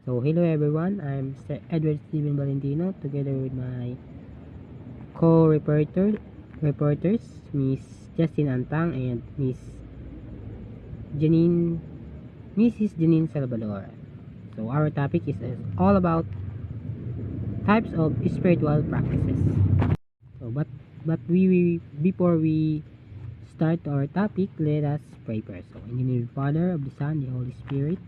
So hello everyone, I'm Edward Steven Valentino together with my co-reporters Miss Justin Antang and Janine Mrs. Janine Salvador. So our topic is all about types of spiritual practices. So but before we start our topic, let us pray first. So in the name of the Father, of the Son, the Holy Spirit.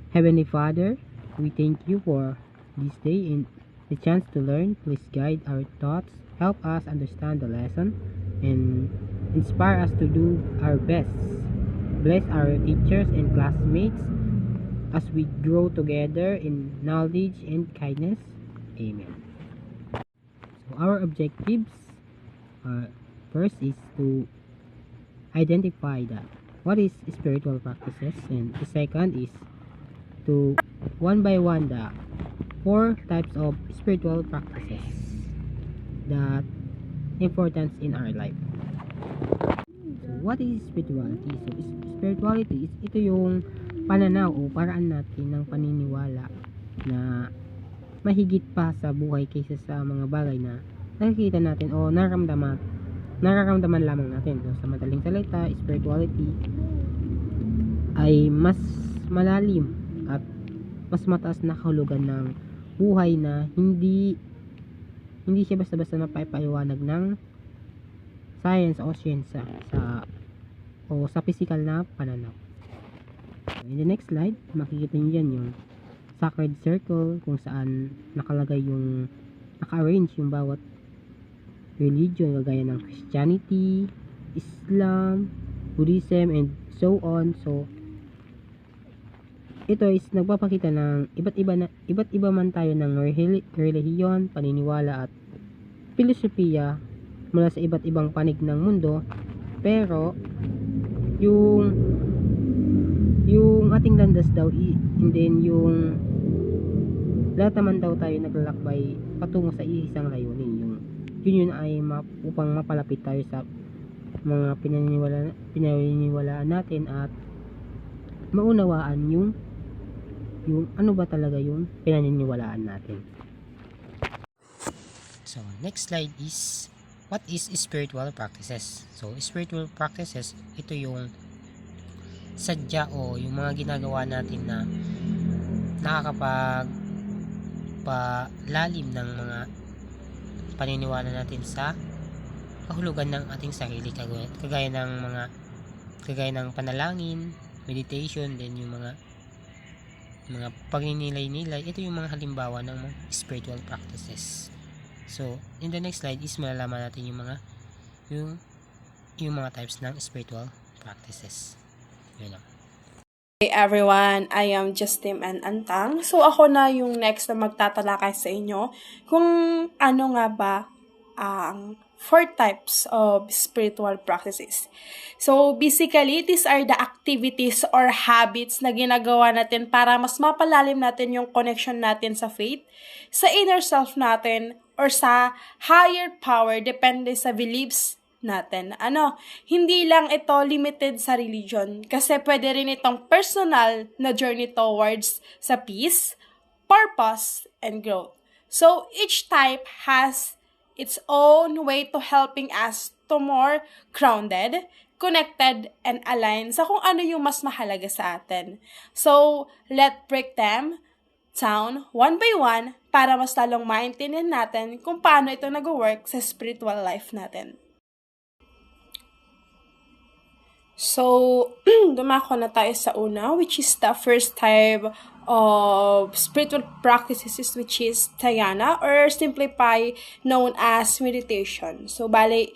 Heavenly Father, we thank you for this day and the chance to learn. Please guide our thoughts, help us understand the lesson, and inspire us to do our best. Bless our teachers and classmates as we grow together in knowledge and kindness. Amen. So our objectives first is to identify what is spiritual practices, and the second is to one by one the 4 types of spiritual practices that importance in our life. So what is spirituality? So spirituality is ito yung pananaw o paraan natin ng paniniwala na mahigit pa sa buhay kaysa sa mga bagay na nakikita natin o nararamdaman lamang natin. So sa madaling salita, spirituality ay mas malalim at mas mataas na kahulugan ng buhay na hindi siya basta-basta napapaliwanag ng science o siyensya sa physical na pananaw. So, in the next slide, makikita niyo dyan yung sacred circle kung saan naka-arrange yung bawat religion kagaya ng Christianity, Islam, Buddhism, and so on. So ito is nagpapakita ng iba't iba man tayo ng relihiyon, paniniwala at filosofiya mula sa iba't ibang panig ng mundo, pero yung ating landas daw and then yung lahat naman daw tayo naglalakbay patungo sa isang layunin, yun ay upang mapalapit tayo sa mga pinaniniwalaan natin at maunawaan yung ano ba talaga yung pinaniniwalaan natin. So next slide is what is spiritual practices. So spiritual practices, ito yung sadya o yung mga ginagawa natin na nakakapagpalalim ng mga paniniwala natin sa kahulugan ng ating sarili, kagaya ng panalangin, meditation, then yung mga pagninilay-nilay. Ito yung mga halimbawa ng mga spiritual practices. So in the next slide is malalaman natin yung mga types ng spiritual practices. Yun lang. Hey everyone, I am Justin Antang. So ako na yung next na magtatalakay sa inyo kung ano nga ba ang 4 types of spiritual practices. So basically, these are the activities or habits na ginagawa natin para mas mapalalim natin yung connection natin sa faith, sa inner self natin, or sa higher power depende sa beliefs natin. Hindi lang ito limited sa religion kasi pwede rin itong personal na journey towards sa peace, purpose, and growth. So each type has its own way to helping us to more grounded, connected, and aligned sa kung ano yung mas mahalaga sa atin. So let's break them down one by one para mas lalong maintindihan natin kung paano ito nag-work sa spiritual life natin. So, dumako na tayo sa una, which is the first type of spiritual practices, which is dhyana, or simplify known as meditation. So, may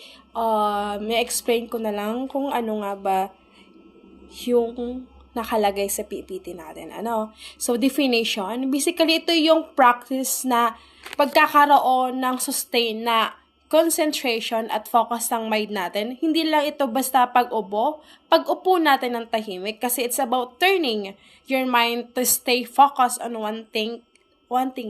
explain ko na lang kung ano nga ba yung nakalagay sa PPT natin. So, definition, basically ito yung practice na pagkakaroon ng sustain na concentration at focus ng mind natin. Hindi lang ito basta pag-upo natin ng tahimik kasi it's about turning your mind to stay focused on one thing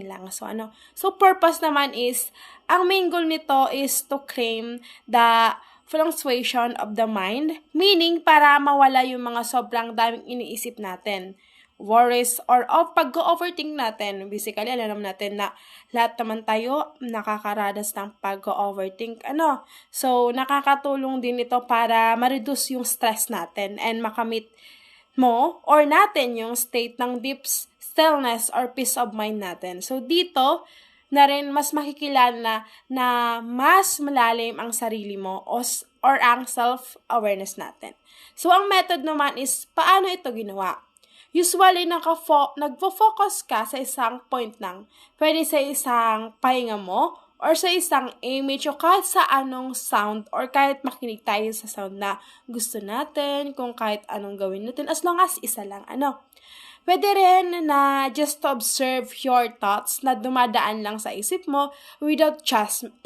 lang. So purpose naman is, ang main goal nito is to claim the fluctuation of the mind, meaning para mawala yung mga sobrang daming iniisip natin. worries, or pag-overthink natin. Basically, alam natin na lahat naman tayo nakakaranas ng pag-overthink. So, nakakatulong din ito para ma-reduce yung stress natin and makamit mo or natin yung state ng deep stillness or peace of mind natin. So, dito na rin mas makikilala na mas malalim ang sarili mo or ang self-awareness natin. So, ang method naman is paano ito ginawa? Usually, nagfo-focus ka sa isang point lang. Pwede sa isang pahinga mo or sa isang image o kahit sa anong sound or kahit makinig tayo sa sound na gusto natin, kung kahit anong gawin natin, as long as isa lang. Pwede rin na just to observe your thoughts na dumadaan lang sa isip mo without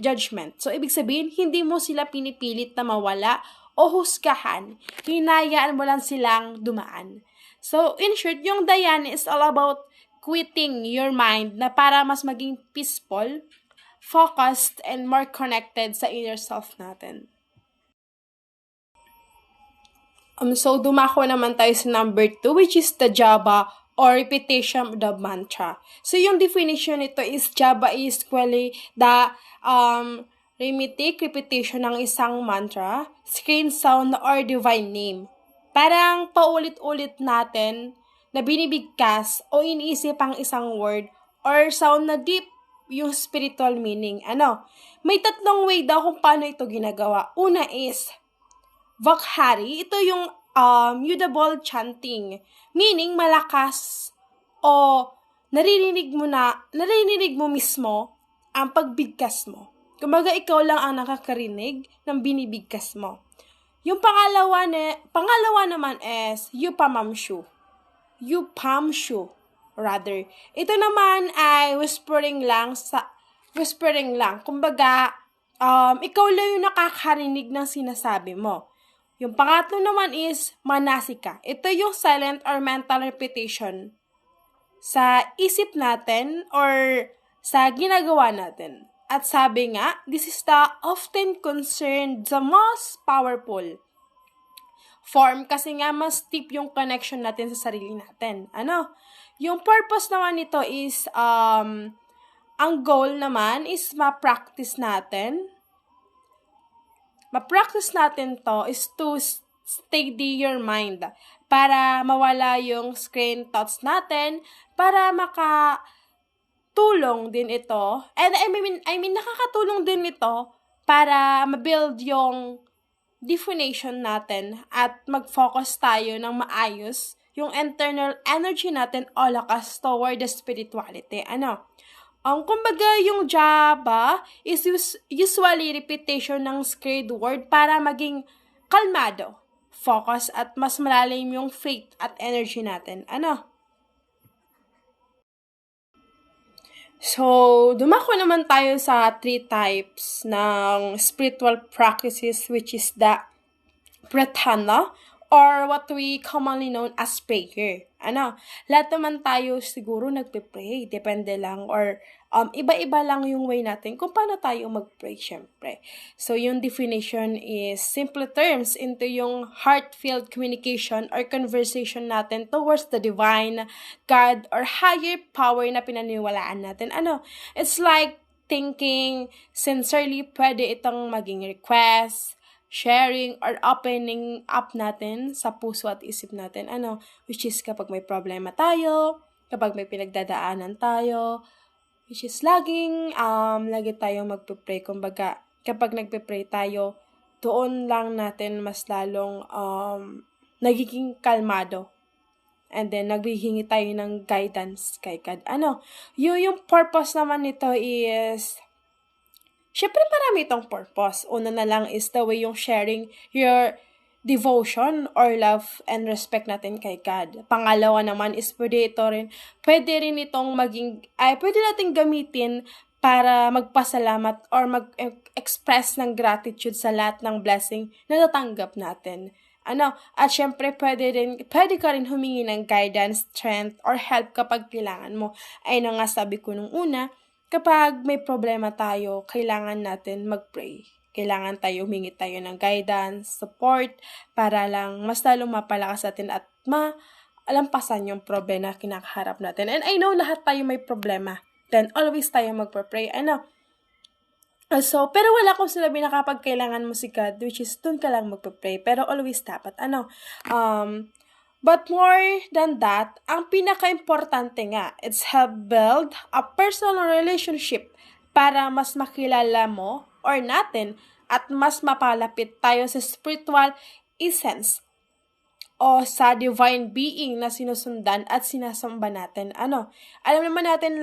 judgment. So, ibig sabihin, hindi mo sila pinipilit na mawala o husgahan. Hinayaan mo lang silang dumaan. So, in short, yung Dhyana is all about quitting your mind na para mas maging peaceful, focused, and more connected sa inner self natin. So, dumako naman tayo sa number 2, which is the japa or repetition of the mantra. So, yung definition nito is japa is equally the rhythmic repetition ng isang mantra, screen sound, or divine name. Parang paulit-ulit natin na binibigkas o iniisip ang isang word or sound na deep yung spiritual meaning. May tatlong way daw kung paano ito ginagawa. Una is Vakhari. Ito yung audible chanting. Meaning malakas o naririnig mo mismo ang pagbigkas mo. Kumbaga ikaw lang ang nakakarinig ng binibigkas mo. Yung pangalawa naman is Yupamamshu. Rather. Ito naman ay whispering lang. Kumbaga, ikaw lang yung nakakarinig ng sinasabi mo. Yung pangatlo naman is Manasika. Ito yung silent or mental repetition sa isip natin or sa ginagawa natin. At sabi nga, this is the often concerned the most powerful form kasi nga mas deep yung connection natin sa sarili natin. Yung purpose naman nito is, ang goal naman is ma-practice natin to is to steady your mind para mawala yung screen thoughts natin, para tulong din ito. And I mean nakakatulong din ito para ma-build yung definition natin at mag-focus tayo ng maayos yung internal energy natin o lakas toward the spirituality. Kumbaga yung japa is usually repetition ng scared word para maging kalmado, focus at mas malalim yung faith at energy natin. So, dumako naman tayo sa 3 types ng spiritual practices, which is the pratana or what we commonly known as prayer. Lahat naman tayo siguro nagpe-pray, depende lang or iba-iba lang yung way natin kung paano tayo mag-pray, syempre. So, yung definition is simple terms into yung heartfelt communication or conversation natin towards the divine, God, or higher power na pinaniwalaan natin. It's like thinking sincerely, pwede itong maging request, sharing, or opening up natin sa puso at isip natin. Which is kapag may problema tayo, kapag may pinagdadaanan tayo, which is lagi tayong magpe-pray. Kumbaga, kapag nagpe-pray tayo, doon lang natin mas lalong nagiging kalmado. And then, naghihingi tayo ng guidance kay God. Yung purpose naman nito is, syempre marami itong purpose. Una na lang is the way yung sharing your devotion or love and respect natin kay God. Pangalawa naman is pwede rin itong pwede natin gamitin para magpasalamat or mag-express ng gratitude sa lahat ng blessing na natanggap natin. At syempre pwede ka rin humingi ng guidance, strength, or help kapag kailangan mo. Ay na nga sabi ko nung una, kapag may problema tayo, kailangan natin mag-pray. Kailangan humingi tayo ng guidance, support, para lang mas lalong mapalakas natin at alampasan yung problema na kinakaharap natin. And I know lahat tayo may problema. Then, always tayo magpa-pray. I know. So, pero wala akong sinabi na kapag kailangan mo si God, which is dun ka lang magpa-pray. Pero always dapat, but more than that, ang pinaka-importante nga, it's help build a personal relationship para mas makilala mo or natin at mas mapalapit tayo sa spiritual essence o sa divine being na sinusundan at sinasamba natin. Alam naman natin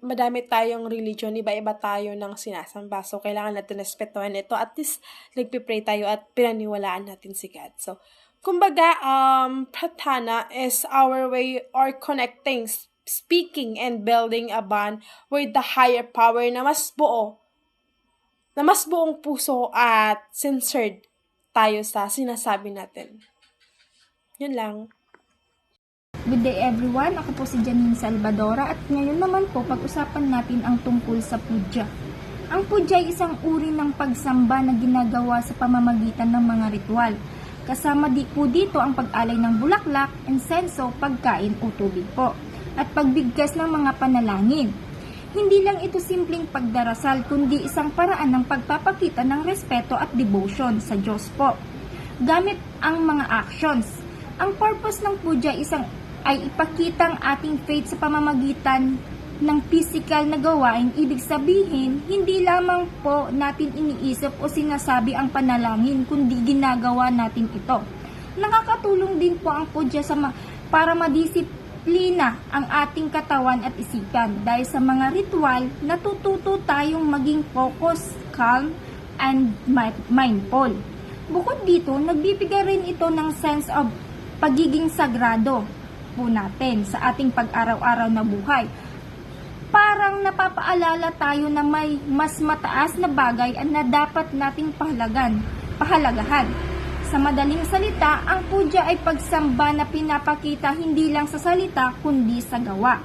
madami tayong religion, iba-iba tayo ng sinasamba. So, kailangan natin respetuhan ito. At least, nagpipray tayo at pinaniwalaan natin si God. So, kumbaga, pratana is our way or connecting, speaking, and building a bond with the higher power na mas buong puso at censored tayo sa sinasabi natin. Yun lang. Good day everyone, ako po si Janine Salvadora at ngayon naman po pag-usapan natin ang tungkol sa puja. Ang puja ay isang uri ng pagsamba na ginagawa sa pamamagitan ng mga ritual. Kasama po dito ang pag-alay ng bulaklak, insenso, pagkain o tubig po, at pagbigkas ng mga panalangin. Hindi lang ito simpleng pagdarasal kundi isang paraan ng pagpapakita ng respeto at devotion sa Diyos po. Gamit ang mga actions. Ang purpose ng puja ay ipakita ang ating faith sa pamamagitan ng physical na gawain. Ibig sabihin, hindi lamang po natin iniisip o sinasabi ang panalangin, kundi ginagawa natin ito. Nakakatulong din po ang puja para madisiplina ang ating katawan at isipan. Dahil sa mga ritual, natututo tayong maging focus, calm, and mindful. Bukod dito, nagbibigay rin ito ng sense of pagiging sagrado po natin sa ating pag-araw-araw na buhay. Parang napapaalala tayo na may mas mataas na bagay na dapat nating pahalagahan. Sa madaling salita, ang puja ay pagsamba na pinapakita hindi lang sa salita kundi sa gawa.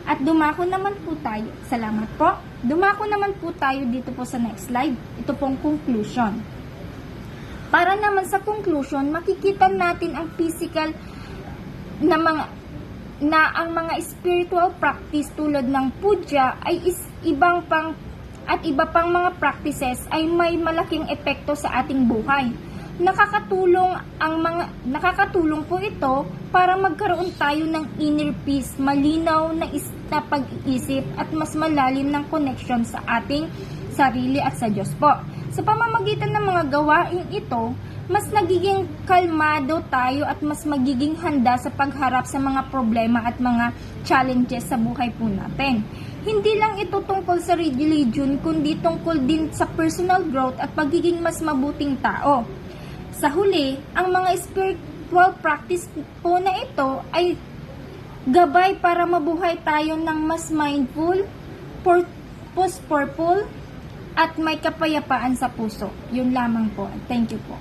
At dumako naman po tayo. Salamat po. Dumako naman po tayo dito po sa next slide. Ito pong conclusion. Para naman sa conclusion, makikita natin ang physical na ang mga spiritual practice tulad ng puja ay iba pang mga practices ay may malaking epekto sa ating buhay. Nakakatulong po ito para magkaroon tayo ng inner peace, malinaw na pag-iisip at mas malalim ng connection sa ating sarili at sa Diyos po. Sa pamamagitan ng mga gawain ito, mas nagiging kalmado tayo at mas magiging handa sa pagharap sa mga problema at mga challenges sa buhay po natin. Hindi lang ito tungkol sa religion, kundi tungkol din sa personal growth at pagiging mas mabuting tao. Sa huli, ang mga spiritual practice po na ito ay gabay para mabuhay tayo ng mas mindful, purposeful, at may kapayapaan sa puso. Yun lamang po. Thank you po.